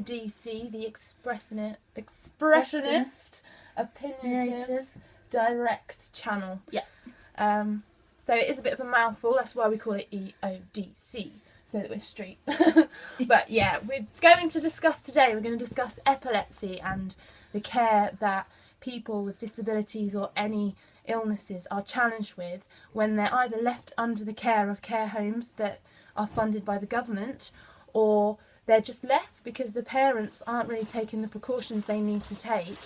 EODC, the expressionist, opinionative, direct channel. Yeah. So it is a bit of a mouthful. That's why we call it EODC, so that we're street. But yeah, we're going to discuss today. We're going to discuss epilepsy and the care that people with disabilities or any illnesses are challenged with when they're either left under the care of care homes that are funded by the government, or they're just left because the parents aren't really taking the precautions they need to take.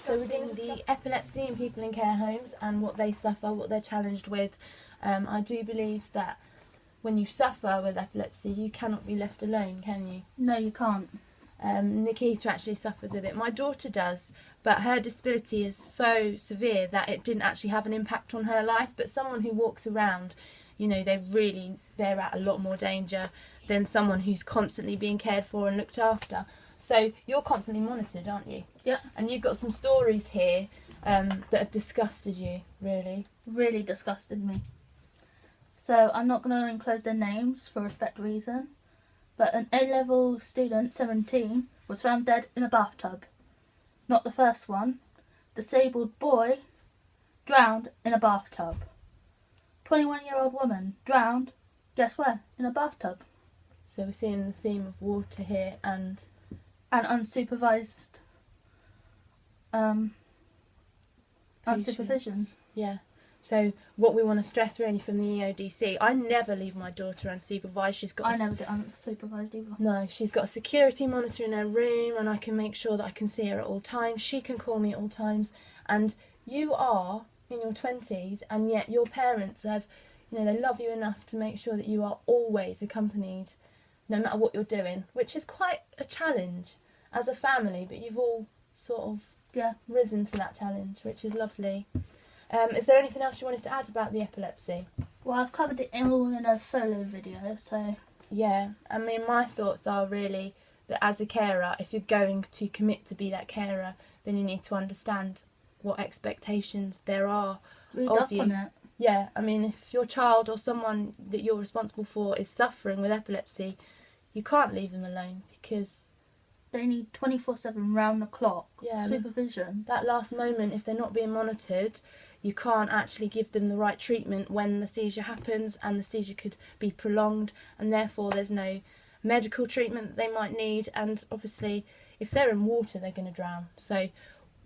So we're doing the epilepsy in people in care homes and what they suffer, what they're challenged with. I do believe that when you suffer with epilepsy, you cannot be left alone, can you? No, you can't. Nikita actually suffers with it. My daughter does, but her disability is so severe that it didn't actually have an impact on her life. But someone who walks around, you know, they're at a lot more danger than someone who's constantly being cared for and looked after. So you're constantly monitored, aren't you? Yeah. And you've got some stories here that have disgusted you, really. Really disgusted me. So I'm not going to enclose their names for respect reason, but an A-level student, 17, was found dead in a bathtub. Not the first one. Disabled boy drowned in a bathtub. 21-year-old woman drowned, guess where? In a bathtub. So we're seeing the theme of water here and unsupervised unsupervision. Yeah. So what we want to stress really from the EODC, I never leave my daughter unsupervised. I never do unsupervised either. No, she's got a security monitor in her room, and I can make sure that I can see her at all times. She can call me at all times. And you are in your 20s, and yet your parents have, you know, they love you enough to make sure that you are always accompanied, no matter what you're doing, which is quite a challenge as a family, but you've all sort of risen to that challenge, which is lovely. Is there anything else you wanted to add about the epilepsy? Well, I've covered it all in a solo video, so... Yeah, I mean, my thoughts are really that as a carer, if you're going to commit to be that carer, then you need to understand what expectations there are of you. On it. Yeah, I mean, if your child or someone that you're responsible for is suffering with epilepsy, you can't leave them alone because... They need 24/7 round the clock supervision. That last moment, if they're not being monitored, you can't actually give them the right treatment when the seizure happens, and the seizure could be prolonged, and therefore there's no medical treatment that they might need. And obviously, if they're in water, they're going to drown. So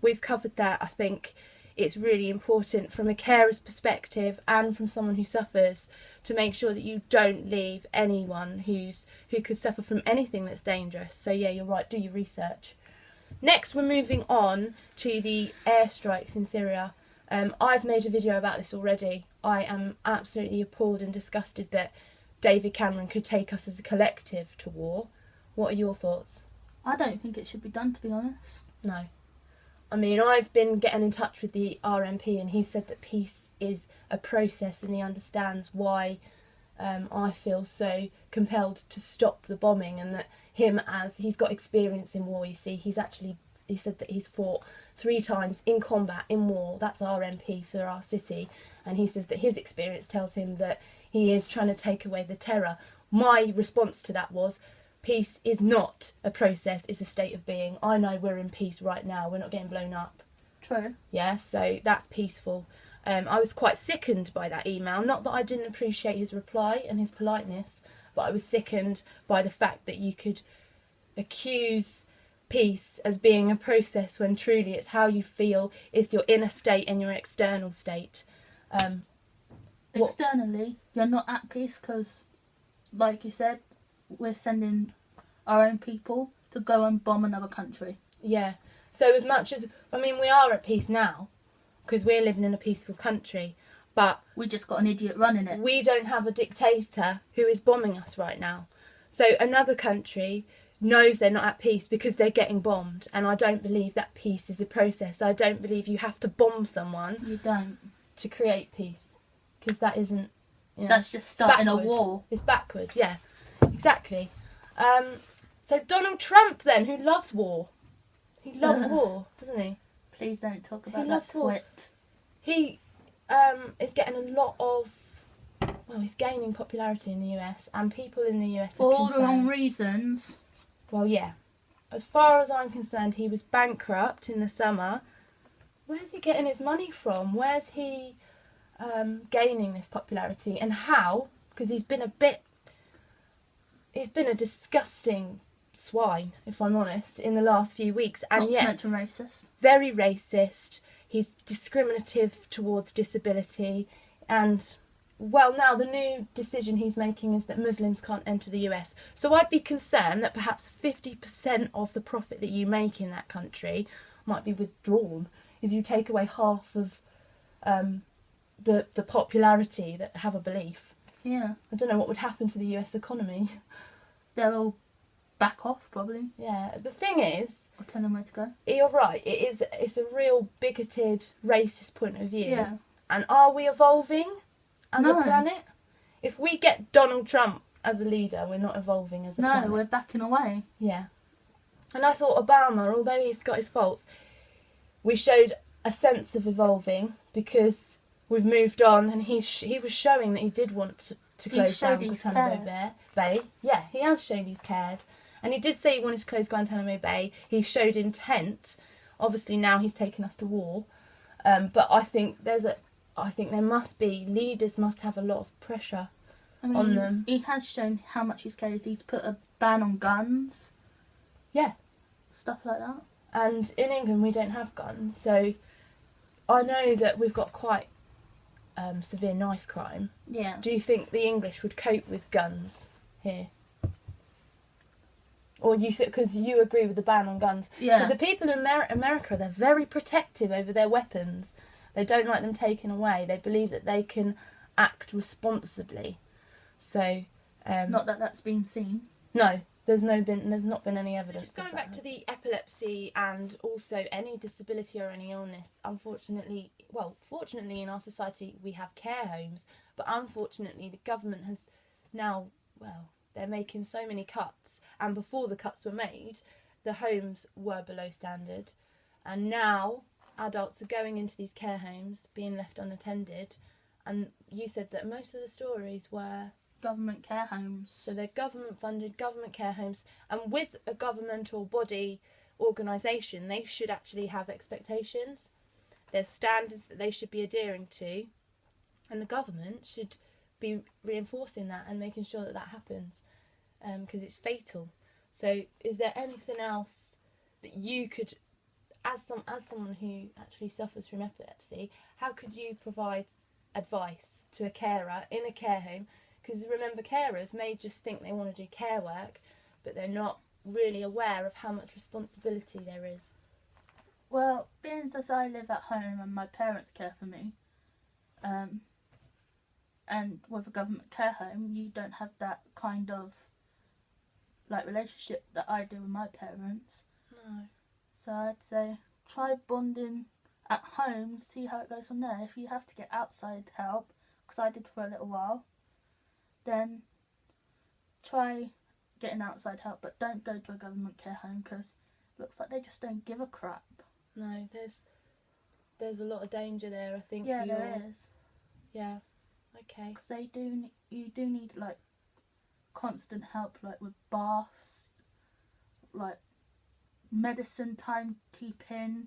we've covered that. I think it's really important from a carer's perspective and from someone who suffers to make sure that you don't leave anyone who could suffer from anything that's dangerous. So yeah, you're right, do your research. Next, we're moving on to the airstrikes in Syria. I've made a video about this already. I am absolutely appalled and disgusted that David Cameron could take us as a collective to war. What are your thoughts? I don't think it should be done, to be honest. No. I mean, I've been getting in touch with the RMP, and he said that peace is a process, and he understands why I feel so compelled to stop the bombing, and that him, as he's got experience in war, you see, he said that he's fought 3 times in combat, in war. That's RMP for our city, and he says that his experience tells him that he is trying to take away the terror. My response to that was, peace is not a process, it's a state of being. I know we're in peace right now, we're not getting blown up. True. Yeah, so that's peaceful. I was quite sickened by that email. Not that I didn't appreciate his reply and his politeness, but I was sickened by the fact that you could accuse peace as being a process when truly it's how you feel, it's your inner state and your external state. Externally, you're not at peace because, like you said, we're sending our own people to go and bomb another country. Yeah. So as much as, I mean, we are at peace now because we're living in a peaceful country, but we just got an idiot running it. We don't have a dictator who is bombing us right now. So another country knows they're not at peace because they're getting bombed, and I don't believe that peace is a process. I don't believe you have to bomb someone. You don't. To create peace, because that isn't... You know, that's just starting a war. It's backward, yeah. Exactly. So Donald Trump then, who loves war. He loves war, doesn't he? Please don't talk about that twit. He is getting a lot of... Well, he's gaining popularity in the US, and people in the US are for all the wrong reasons. Well, yeah. as far as I'm concerned, he was bankrupt in the summer. Where's he getting his money from? Where's he gaining this popularity, and how? Because he's been a disgusting swine, if I'm honest, in the last few weeks, and Not to mention racist. Very racist. He's discriminative towards disability, and well, now the new decision he's making is that Muslims can't enter the US. So I'd be concerned that perhaps 50% of the profit that you make in that country might be withdrawn if you take away half of the popularity that have a belief. Yeah. I don't know what would happen to the US economy. They'll all back off, probably. Yeah. The thing is, Or tell them where to go. you're right. It's a real bigoted, racist point of view. Yeah. And are we evolving as No. a planet? If we get Donald Trump as a leader, we're not evolving as a planet. No, we're backing away. Yeah. And I thought Obama, although he's got his faults, we showed a sense of evolving because we've moved on, and he was showing that he did want to close down Guantanamo Bay. Yeah, he has shown he's cared. And he did say he wanted to close Guantanamo Bay. He showed intent. Obviously now he's taken us to war. But I think there must be, leaders must have a lot of pressure on them. He has shown how much he's cared. He's put a ban on guns. Yeah. Stuff like that. And in England we don't have guns, so I know that we've got quite severe knife crime. Yeah. Do you think the English would cope with guns here? Or you think, because you agree with the ban on guns? Yeah. Because the people in America, they're very protective over their weapons. They don't like them taken away. They believe that they can act responsibly. So, not that that's been seen. No, there's not been any evidence. Just going back to the epilepsy and also any disability or any illness, fortunately in our society we have care homes, but unfortunately the government has now, they're making so many cuts, and before the cuts were made, the homes were below standard, and now adults are going into these care homes, being left unattended, and you said that most of the stories were government care homes. So they're government-funded, government care homes, and with a governmental body organisation, they should actually have expectations. There's standards that they should be adhering to, and the government should be reinforcing that and making sure that happens, because it's fatal. So is there anything else that you could, as someone who actually suffers from epilepsy, how could you provide advice to a carer in a care home? Because remember, carers may just think they want to do care work, but they're not really aware of how much responsibility there is. Well, being as I live at home and my parents care for me, and with a government care home, you don't have that kind of relationship that I do with my parents. No. So I'd say try bonding at home, see how it goes from there. If you have to get outside help, because I did for a little while, then try getting outside help, but don't go to a government care home, because it looks like they just don't give a crap. No, there's a lot of danger there, I think. Yeah, there is. Yeah, okay. Because you do need constant help, with baths, medicine timekeeping.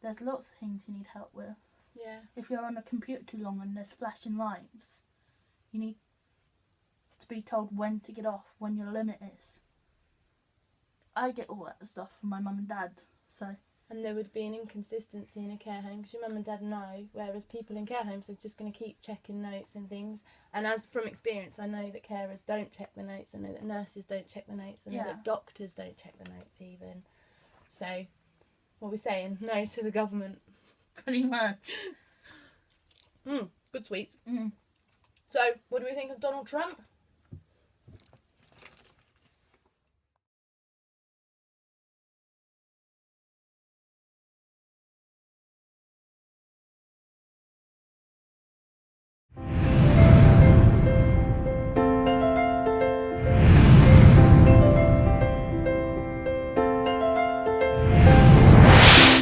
There's lots of things you need help with. Yeah. If you're on a computer too long and there's flashing lights, you need to be told when to get off, when your limit is. I get all that stuff from my mum and dad, so. And there would be an inconsistency in a care home, because your mum and dad know, whereas people in care homes are just going to keep checking notes and things. And as from experience, I know that carers don't check the notes, I know that nurses don't check the notes, I know that doctors don't check the notes even. So, what are we saying? No to the government. Pretty much. Good sweets. Mm. So, what do we think of Donald Trump?